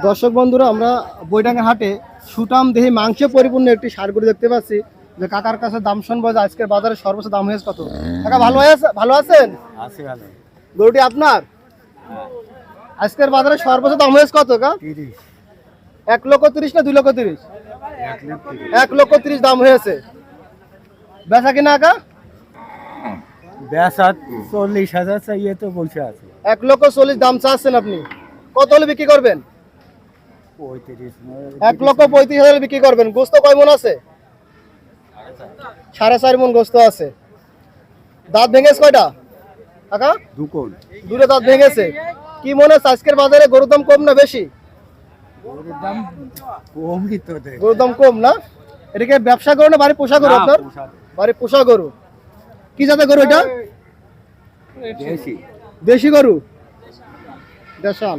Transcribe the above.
দর্শক বন্ধুরা, আমরা বৈডাঙ্গা হাটে সুটাম দেহি মাংসে পরিপূর্ণ একটি ষাঁড় গরু দেখতে পাচ্ছি। যে কাকার কাছে দাম শুনবো যে আজকের বাজারে সর্বোচ্চ দাম হয়েছে কত। কাকা ভালো আছেন? গরুটি আপনার? আজকের বাজারে সর্বোচ্চ দাম হয়েছে কত কা? 1,30,000 না 2,30,000? 1,30,000 দাম হয়েছে। বেচা কিনা কা? বেচা 40,000 চাইয়ে তো বলছে আছে 1,40,000 দাম চাচ্ছেন আপনি। কত হলে বিক্রি করবেন? 35 1,35,000 বিক্রি করবেন। গোস্ত কয় মন আছে? 4.5 মন গোস্ত আছে। দাঁত ভেঙেছে কয়টা কাকা? দুকোন দুটো দাঁত ভেঙেছে। কি মনে হচ্ছে আজকের বাজারে গরুর দাম কম না বেশি? ওর দাম কমই তো দেয় গরুর দাম কম না? এটাকে ব্যবসা করো না বাড়ি পোষা গরু আপনার? বাড়ি পোষা গরু। কি জাতের গরু এটা? দেশি দেশি গরু, দেশাল।